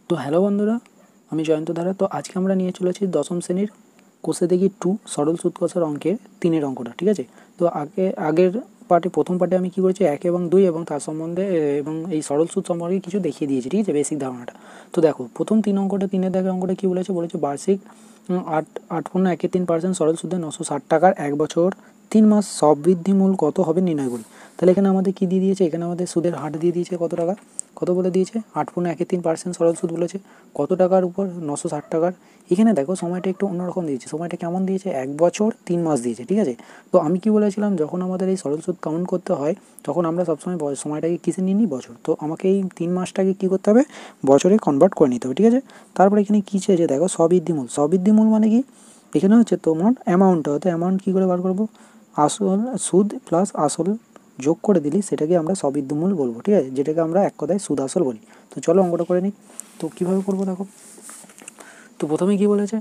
তো হ্যালো বন্ধুরা, আমি জয়ন্ত ধারা। তো আজকে আমরা নিয়ে চলেছি দশম শ্রেণীর কোষে দেখি 2 সরল সুদ কষার অঙ্কের 3-এর অঙ্কটা। ঠিক আছে, তো আগের প্রথম পার্টে আমি কী করেছি 1 এবং 2 এবং তার সম্বন্ধে এবং এই সরল সুদ সম্পর্কে কিছু দেখিয়ে দিয়েছি। ঠিক আছে, বেসিক ধারণাটা। তো দেখো, প্রথম 3 দাগের অঙ্কটা কী বলেছে বার্ষিক 8.13% সরল সুদে 960 টাকার 1 বছর 3 মাস সববৃদ্ধি মূল কত হবে নির্ণয় করি। তাহলে এখানে আমাদের কী দিয়ে দিয়েছে, এখানে আমাদের সুদের হার দিয়ে দিয়েছে কত টাকা, কত বলে দিয়েছে 8.13% সরল সুদ বলেছে। কত টাকার উপর 960 টাকার। এখানে দেখো সময়টা একটু অন্যরকম দিয়েছে, সময়টা কেমন দিয়েছে 1 বছর 3 মাস দিয়েছে। ঠিক আছে, তো আমি কি বলেছিলাম, যখন আমাদের এই সরল সুদ কাউন্ট করতে হয় তখন আমরা সবসময় সময়টাকে কিসে নিয়ে নিই, বছর। তো আমাকে এই 3 মাসটাকে কী করতে হবে, বছরে কনভার্ট করে নিতে হবে। ঠিক আছে, তারপরে এখানে কী চেয়েছে দেখো, সবৃদ্ধিমূল। সবৃদ্ধিমূল মানে কি, এখানে হচ্ছে তোমার অ্যামাউন্টটা, হয়তো অ্যামাউন্ট কী করে বার করবো, আসল সুদ প্লাস আসল যোগ করে দিলি সেটাকে আমরা সবৃদ্ধিমূল বলবো। ঠিক আছে, যেটাকে আমরা এক কথায় সুদ আসল বলি। তো চলো অঙ্কটা করে নিই। তো কীভাবে করবো দেখো, তো প্রথমে কী বলেছে,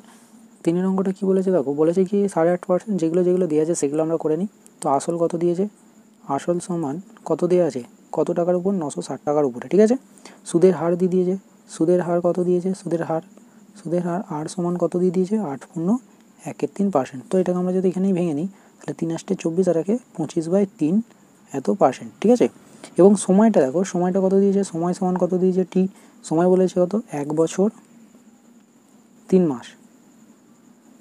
3-এর অঙ্কটা কী বলেছে দেখো, বলেছে কি 8.5% যেগুলো যেগুলো দেওয়া আছে সেগুলো আমরা করে নিই। তো আসল কত দিয়েছে, আসল সমান কত দেওয়া আছে, কত টাকার উপর 960 টাকার উপরে। ঠিক আছে, সুদের হার দিয়ে দিয়েছে, সুদের হার কত দিয়েছে, সুদের হার আর সমান কত দিয়ে দিয়েছে 8.13%। তো এটাকে আমরা যদি এখানেই ভেঙে নিই তাহলে 3 8 24 আর একে 25/3 এত পার্সেন্ট। ঠিক আছে, এবং সময়টা দেখো, সময়টা কত দিয়েছে, সময় সমান কত দিয়েছে টি, সময় বলেছে কত 1 বছর 3 মাস।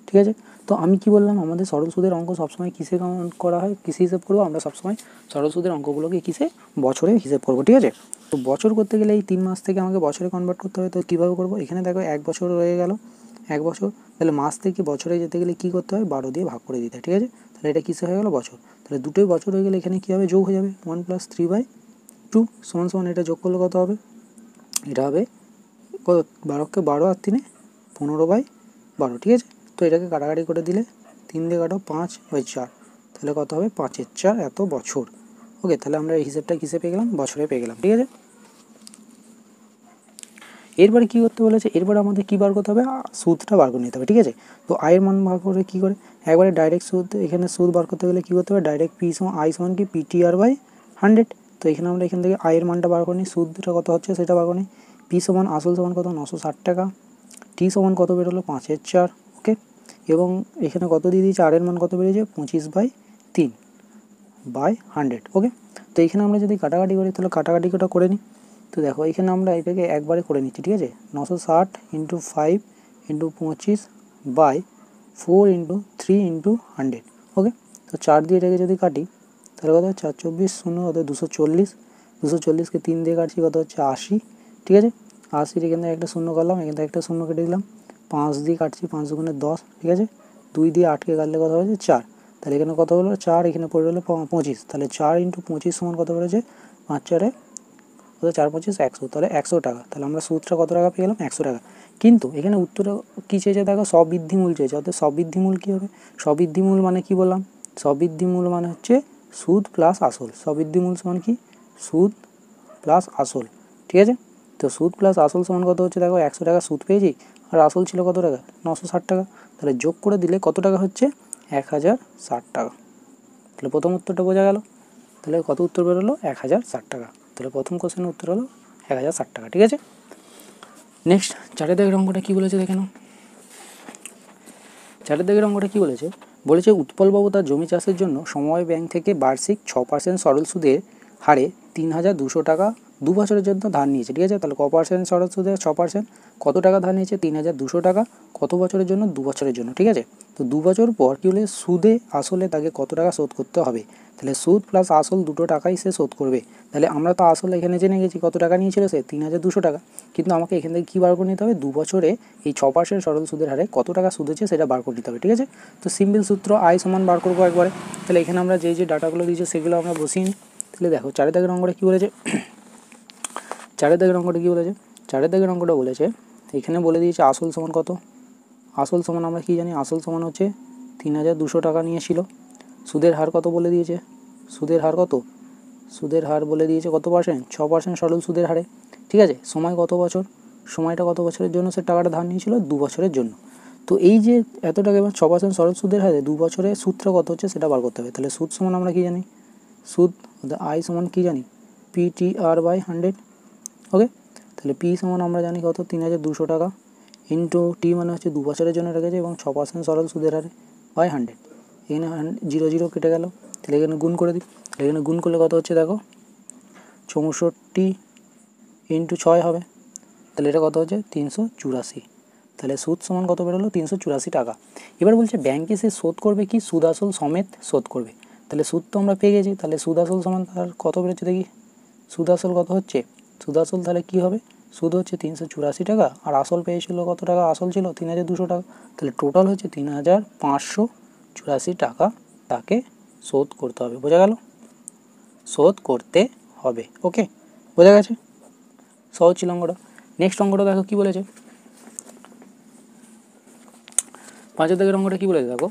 ঠিক আছে, তো আমি কি বললাম, আমাদের সরল সুদের অঙ্ক সবসময় কিসে কাউন্ট করা হয়, কিসে হিসেব করবো, আমরা সবসময় সরল সুদের অঙ্কগুলোকে কিসে, বছরে হিসেব করবো। ঠিক আছে, তো বছর করতে গেলে এই 3 মাস থেকে আমাকে বছরে কনভার্ট করতে হবে। তো কীভাবে করবো, এখানে দেখো 1 বছর রয়ে গেল, 1 বছর, তাহলে মাস থেকে বছরে যেতে গেলে কী করতে হয়, 12 দিয়ে ভাগ করে দিতে হয়। ঠিক আছে, তাহলে এটা কিসে হয়ে গেলো, বছর। তাহলে দুটোই বছর হয়ে গেলে এখানে কী হবে, যোগ হয়ে যাবে 1 + 3/2 সমান এটা যোগ করলে কত হবে, এটা হবে কত, 12কে 12 আর 3 15/12। ঠিক আছে, তো এটাকে কাটাকাটি করে দিলে 3 দিয়ে কাটো 5/4, তাহলে কত হবে 5/4 এত বছর। ওকে, তাহলে আমরা এই হিসেবটা কিসে পেয়ে গেলাম, বছরে পেয়ে গেলাম। ঠিক আছে, এরপরে কী করতে বলেছে, এরপরে আমাদের কী বার করতে হবে, সুদটা বার করে নিতে হবে। ঠিক আছে, তো আয়ের মান বার করে কী করে, একবারে ডাইরেক্ট সুদ, এখানে সুদ বার করতে গেলে কী করতে হবে, ডাইরেক্ট আই সমান কি PTR/100। তো এখানে আমরা এখান থেকে আয়ের মানটা বার করে নিই, সুদটা কত হচ্ছে সেটা বার করে নিই। পি সমান আসল সমান কত 960 টাকা, টি সমান কত বেরোলো 5/4। ওকে, এবং এখানে কত দিয়ে দিয়েছে, আরের মান কত বেরিয়েছে 25/3/100। ওকে, তো এখানে আমরা যদি কাটাকাটি করি তাহলে কাটাকাটিটা করে নিই। তো দেখো এখানে আমরা এটাকে একবারে করে নিচ্ছি। ঠিক আছে, 960 × 5 × 25/4 × 3 × 100। ওকে, তো 4 দিয়ে এটাকে যদি কাটি তাহলে কত হচ্ছে 4 24 0 কত 240, 240কে 3 দিয়ে কাটছি কত হচ্ছে 80। ঠিক আছে, 80 এখান থেকে একটা শূন্য কাটলাম, এখান থেকে একটা শূন্য কেটে দিলাম, 5 দিয়ে কাটছি, 5 × 10। ঠিক আছে, 2 দিয়ে 8কে কাটলে কত হয়েছে 4, তাহলে এখানে কত হলো 4, এখানে পড়ে হলো 25, তাহলে 4 × 25 সমান কত পড়েছে 5 4 কত 4 25 100, তাহলে 100 টাকা। তাহলে আমরা সুদটা কত টাকা পেয়ে গেলাম, 100 টাকা। কিন্তু এখানে উত্তরে কী চেয়েছে দেখো, সবৃদ্ধিমূল চেয়েছে। অর্থাৎ সবৃদ্ধিমূল কী হবে, সবৃদ্ধিমূল মানে কি বললাম, সবৃদ্ধিমূল মানে হচ্ছে সুদ প্লাস আসল। সবৃদ্ধিমূল সমান কি, সুদ প্লাস আসল। ঠিক আছে, তো সুদ প্লাস আসল সমান কত হচ্ছে দেখো, 100 টাকা সুদ পেয়েছি, আর আসল ছিল কত টাকা 960 টাকা। তাহলে যোগ করে দিলে কত টাকা হচ্ছে 1060 টাকা। তাহলে প্রথম উত্তরটা বোঝা গেল। তাহলে কত উত্তর বেরোলো 1060 টাকা। তাহলে প্রথম কোশ্চেনের উত্তর হলো 1060 টাকা। ঠিক আছে, নেক্সট 4 দাগের অঙ্কটা কী বলেছে দেখে নাও। 4 দাগের অঙ্কটা কী বলেছে উৎপলবাবু তার জমি চাষের জন্য সমবায় ব্যাংক থেকে বার্ষিক 6% সরল সুদের হারে 3200 টাকা 2 বছরের জন্য ধার নিয়েছে। ঠিক আছে, তাহলে ক পার্সেন্ট সরল সুদে 6%, কত টাকা ধার নিয়েছে 3200 টাকা, কত বছরের জন্য 2 বছরের জন্য। ঠিক আছে, তো 2 বছর পর কী হলে সুদে আসলে তাকে কত টাকা শোধ করতে হবে, তাহলে সুদ প্লাস আসল দুটো টাকাই সে শোধ করবে। তাহলে আমরা তো আসলে এখানে জেনে গেছি কত টাকা নিয়েছিল সে 3200 টাকা, কিন্তু আমাকে এখান থেকে কী বার করে নিতে হবে, 2 বছরে এই 6% সরল সুদের হারে কত টাকা সুদ হচ্ছে সেটা বার করে নিতে হবে। ঠিক আছে, তো সিম্পল সূত্র আয় সমান বার করবো একবারে। তাহলে এখানে আমরা যে ডাটাগুলো দিয়েছে সেগুলো আমরা বসিয়ে নিই। তাহলে দেখো 4 দাগের অঙ্কটা কী বলেছে, 4 দাগের অঙ্কটা কী বলেছে, 4 দাগের অঙ্কটা বলেছে এখানে বলে দিয়েছে আসল সমান কত, আসল সমান আমরা কী জানি, আসল সমান হচ্ছে 3200 টাকা নিয়েছিল। সুদের হার কত বলে দিয়েছে, সুদের হার কত, সুদের হার বলে দিয়েছে কত পার্সেন্ট, 6% সরল সুদের হারে। ঠিক আছে, সময় কত বছর, সময়টা কত বছরের জন্য সে টাকাটা ধার নিয়েছিল 2 বছরের জন্য। তো এই যে এত টাকা এবার 6% সরল সুদের হারে 2 বছরে সুদটা কত হচ্ছে সেটা বার করতে হবে। তাহলে সুদ সমান আমরা কী জানি, সুদ আই সমান কী জানি PTR/100। ওকে, তাহলে পি সমান আমরা জানি কত 3200 টাকা ইন্টু টি মানে হচ্ছে 2 বছরের জন্য রেখেছে এবং 6% সরল সুদের হারে বাই 100। এখানে 0 কেটে গেল, তাহলে এখানে গুণ করে দিই। তাহলে এখানে গুণ করলে কত হচ্ছে দেখো 64 ইন্টু 6 হবে, তাহলে এটা কত হচ্ছে 384। তাহলে সুদ সমান কত বেরোলো 384 টাকা। এবার বলছে ব্যাংকে সে শোধ করবে কি সুদ আসল সমেত শোধ করবে। তাহলে সুদ তো আমরা পেয়ে গেছি, তাহলে সুদ আসল সমান তার কত বেরোচ্ছে দেখি, সুদ আসল কত হচ্ছে, সুদ আসল তাহলে কী হবে, সুদ হচ্ছে 384 টাকা আর আসল পেয়েছিল কত টাকা, আসল ছিল 3200 টাকা, তাহলে টোটাল হচ্ছে 3584 টাকা তাকে শোধ করতে হবে। বোঝা গেল, শোধ করতে হবে। ওকে, বোঝা গেছে, সহজ ছিল অঙ্কটা। নেক্সট অঙ্কটা দেখো কী বলেছে, 5 দাগের অঙ্কটা কী বলেছে দেখো।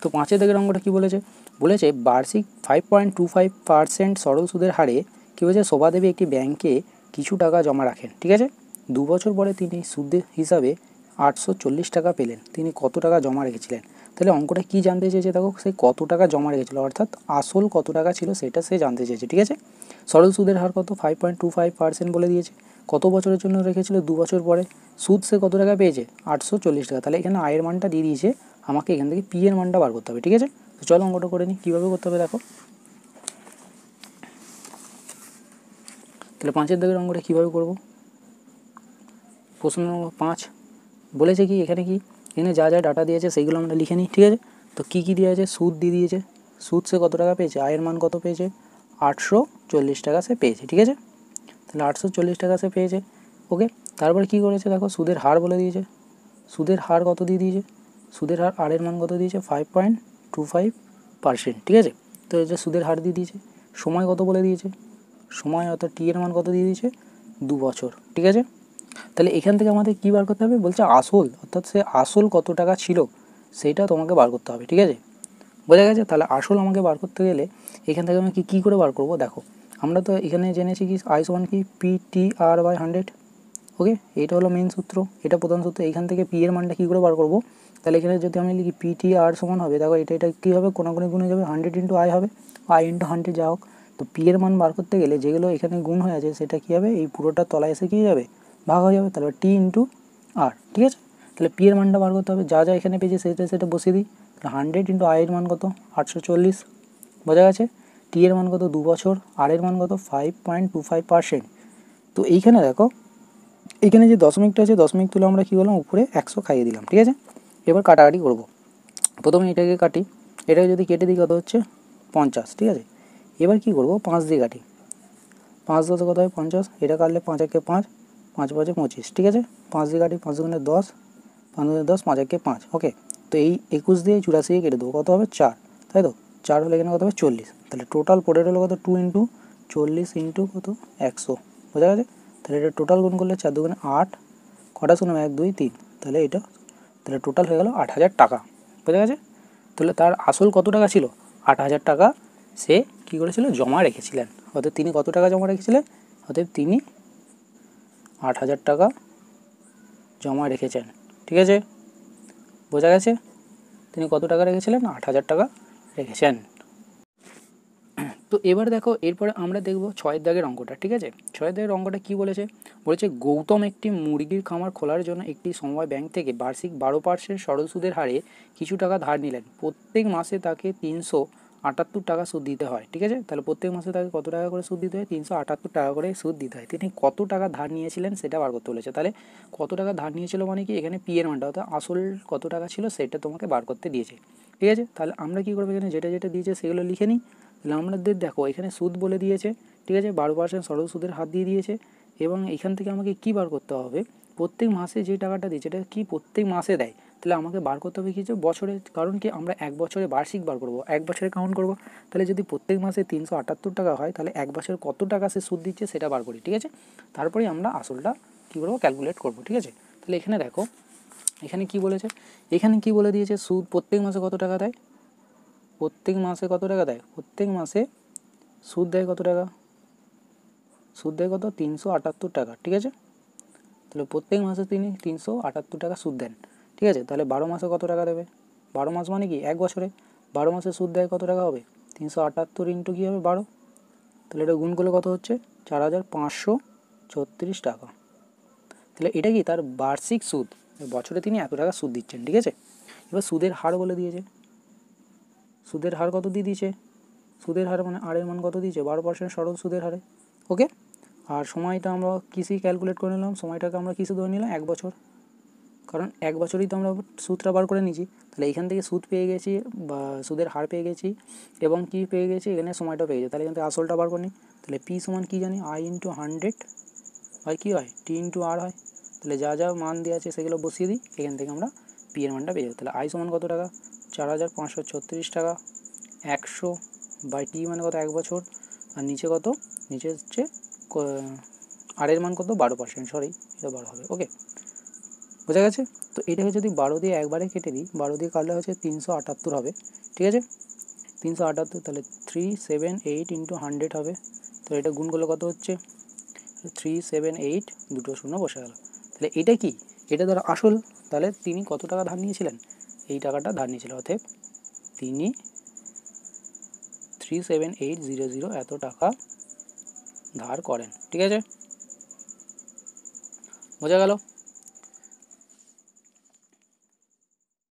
তো 5 দাগের অঙ্কটা কী বলেছে, বলেছে বার্ষিক 5.25% সরল সুদের হারে কী বলেছে, শোভাদেবী একটি ব্যাংকে কিছু টাকা জমা রাখেন। ঠিক আছে, 2 বছর পরে তিনি সুদের হিসাবে 840 টাকা পেলেন। তিনি কত টাকা জমা রেখেছিলেন। তাহলে অঙ্কটা কী জানতে চেয়েছে দেখো, সে কত টাকা জমা রেখেছিল, অর্থাৎ আসল কত টাকা ছিল সেটা সে জানতে চেয়েছে। ঠিক আছে, সরল সুদের হার কত 5.25% বলে দিয়েছে, কত বছরের জন্য রেখেছিল 2 বছর পরে, সুদ সে কত টাকা পেয়েছে 840 টাকা। তাহলে এখানে আয়ের মানটা দিয়ে দিয়েছে, আমাকে এখান থেকে পি এর মানটা বার করতে হবে। ঠিক আছে, তো চলো অঙ্কটা করে নিই, কীভাবে করতে হবে দেখো। তাহলে 5 দাগের অঙ্কটা কীভাবে করবো, প্রশ্ন নম্বর 5 বলেছে কি, এখানে কি, এখানে যা যা ডাটা দিয়েছে সেইগুলো আমরা লিখে নিই। ঠিক আছে, তো কী কী দিয়ে আছে, সুদ দিয়ে দিয়েছে, সুদ সে কত টাকা পেয়েছে, আয়ের মান কত পেয়েছে 840 টাকা সে পেয়েছে। ঠিক আছে, তাহলে 840 টাকা সে পেয়েছে। ওকে, তারপরে কী করেছে দেখো, সুদের হার বলে দিয়েছে, সুদের হার কত দিয়ে দিয়েছে, সুদের হার আরের মান কত দিয়েছে 5.25%। ঠিক আছে, তো এই যে সুদের হার দিয়ে দিয়েছে, সময় কত বলে দিয়েছে, সময় অর্থাৎ টি এর মান কত দিয়ে দিয়েছে 2 বছর। ঠিক আছে, তাহলে এখান থেকে আমাদের কী বার করতে হবে, বলছে আসল, অর্থাৎ সে আসল কত টাকা ছিল সেইটা তোমাকে বার করতে হবে। ঠিক আছে, বোঝা গেছে। তাহলে আসল আমাকে বার করতে গেলে এখান থেকে আমি কী করে বার করবো দেখো, আমরা তো এখানে জেনেছি কি আই সমান কি PTR/100। ওকে, এটা হলো মেন সূত্র, এটা প্রধান সূত্র। এইখান থেকে পি এর মানটা কী করে বার করবো, তাহলে এখানে যদি আমি লিখি PTR সমান হবে, দেখো এটা কী হবে, কোনাকুনি গুণে যাবে, 100 ইন্টু আই হবে, আই ইন্টু 100 যা হোক। তো পি এর মান বার করতে গেলে যেগুলো এখানে গুণ হয়ে আছে সেটা কী হবে, এই পুরোটা তলায় এসে কী যাবে, ভাগ হয়ে যাবে, তাহলে টি ইন্টু আর। ঠিক আছে, তাহলে পি এর মানটা বার করতে হবে, যা যা এখানে পেয়েছে সেটা বসিয়ে দিই। তাহলে 100 ইন্টু আই এর মান কত 840, বোঝা গেছে। টি এর মান কত 2 বছর, আর এর মান কত 5.25%। তো এইখানে দেখো, এখানে যে দশমিকটা আছে, দশমিক তুলে আমরা কী করলাম, উপরে 100 খাইয়ে দিলাম। ঠিক আছে, এবার কাটাকাটি করব। প্রথমে এটাকে কাটি, এটাকে যদি কেটে দিই কত হচ্ছে 50। ঠিক আছে, এবার কী করব, 5 দিয়ে কাটি, 5 10 কত হয় 50, এটা কাটলে 5 একে 5, 5 5 25। ঠিক আছে, 5 দিয়ে কাটি, 5 গুণে 10, 5 গুণে 10, 5 একে 5। ওকে, তো এই 21 দিয়ে 84 কেটে দেবো, কত হবে 4, তাই তো 4 হলে এখানে কত হবে 40। তাহলে টোটাল পড়ে রইলো কত 2 ইন্টু 40 ইন্টু কত 100, বোঝা গেছে। তাহলে এটা টোটাল গুণ করলে 4 দুগুণে 8, কটা শুনলাম 1 2 3, তাহলে এটা, তাহলে টোটাল হয়ে গেল 8000 টাকা। বোঝা গেছে, তাহলে তার আসল কত টাকা ছিল 8000 টাকা সে কী করেছিল, জমা রেখেছিলেন। অতএব তিনি কত টাকা জমা রেখেছিলেন, অতএব তিনি 8000 টাকা জমা রেখেছেন। ঠিক আছে, বোঝা গেছে, তিনি কত টাকা রেখেছিলেন 8000 টাকা রেখেছেন। তো এবার দেখো, এরপরে আমরা দেখব 6 দাগের অঙ্কটা। ঠিক আছে, 6 দাগের অঙ্কটা কী বলেছে, বলেছে গৌতম একটি মুরগির খামার খোলার জন্য একটি সমবায় ব্যাংক থেকে বার্ষিক 12% সরল সুদের হারে কিছু টাকা ধার নিলেন। প্রত্যেক মাসে তাকে 378 টাকা সুদ দিতে হয়। ঠিক আছে, তাহলে প্রত্যেক মাসে তাকে কত টাকা করে সুদ দিতে হয়, 378 টাকা করে সুদ দিতে হয়। তিনি কত টাকা ধার নিয়েছিলেন সেটা বার করতে বলেছে। তাহলে কত টাকা ধার নিয়েছিল মানে কি, এখানে পি এর মানটা অর্থাৎ আসল কত টাকা ছিল সেটা তোমাকে বার করতে দিয়েছে। ঠিক আছে, তাহলে আমরা কী করবো, এখানে যেটা যেটা দিয়েছে সেগুলো লিখে নিই। তাহলে আমাদের দেখো এখানে সুদ বলে দিয়েছে। ঠিক আছে, 12% সরল সুদের হার দিয়ে দিয়েছে, এবং এখান থেকে আমাকে কী বার করতে হবে, প্রত্যেক মাসে যে টাকাটা দিয়েছে এটা কি প্রত্যেক মাসে দেয়, তাহলে আমাকে বার করতে হবে কিছু বছরে, কারণ কি আমরা 1 বছরে বার্ষিক বার করবো, 1 বছরে কাউন্ট করবো। তাহলে যদি প্রত্যেক মাসে 378 টাকা হয়, তাহলে 1 বছরে কত টাকা সে সুদ দিচ্ছে সেটা বার করি। ঠিক আছে, তারপরেই আমরা আসলটা কী করবো, ক্যালকুলেট করবো। ঠিক আছে, তাহলে এখানে দেখো, এখানে কি বলেছে, এখানে কি বলে দিয়েছে, সুদ প্রত্যেক মাসে কত টাকা দেয়, প্রত্যেক মাসে কত টাকা দেয়, প্রত্যেক মাসে সুদ দেয় কত টাকা, সুদ দেয় কত 378 টাকা। ঠিক আছে, তাহলে প্রত্যেক মাসে তিনি 378 টাকা সুদ দেন। ঠিক আছে, তাহলে 12 মাসে কত টাকা দেবে, 12 মাস মানে কি 1 বছরে, 12 মাসে সুদ দেয় কত টাকা হবে 378 ইন্টু কী হবে 12, তাহলে এটা গুণ করলে কত হচ্ছে 4,536 টাকা। তাহলে এটা কি তার বার্ষিক সুদ, বছরে তিনি এত টাকা সুদ দিচ্ছেন, ঠিক আছে। এবার সুদের হার বলে দিয়েছে, সুদের হার কত দিয়ে দিয়েছে, সুদের হার মানে আরের মান কত দিয়েছে 12% সরল সুদের হারে। ওকে, আর সময়টা আমরা কিসি ক্যালকুলেট করে নিলাম, সময়টাকে আমরা কিসে ধরে নিলাম 1 বছর, কারণ 1 বছরই তো আমরা সুদটা বার করে নিয়েছি। তাহলে এইখান থেকে সুদ পেয়ে গেছি বা সুদের হার পেয়ে গেছি এবং কি পেয়ে গেছি এখানে সময়টা পেয়ে গেছি। তাহলে এখান থেকে আসলটা বার করে নিই। তাহলে পি সমান কী জানি আই ইন্টু 100 হয় কী হয় টি ইন্টু আর হয়। তাহলে যা যা মান দেওয়া আছে সেগুলো বসিয়ে দিই, এখান থেকে আমরা পি এর মানটা পেয়ে যাবো। তাহলে আই সমান কত টাকা 4,536 টাকা, 100 বাই টি মানে কত 1 বছর, আর নিচে কত, নিচে হচ্ছে আরের মান কত 12%, সরি এটা 12 হবে। ওকে, বোঝা গেছে। তো এটাকে যদি 12 দিয়ে একবারে কেটে দিই, 12 দিয়ে কাটলে হচ্ছে 378 হবে, ঠিক আছে। 378, তাহলে 378 ইন্টু 100 হবে। তো এটা গুণ করলে কত হচ্ছে 378, দুটো শূন্য বসে গেল। তাহলে এটা কি, এটা ধর আসল। তাহলে তিনি কত টাকা ধার নিয়েছিলেন, এই টাকাটা ধার নিয়েছিলেন, অতএব তিনি 37800 এত টাকা ধার করেন, ঠিক আছে, বোঝা গেল।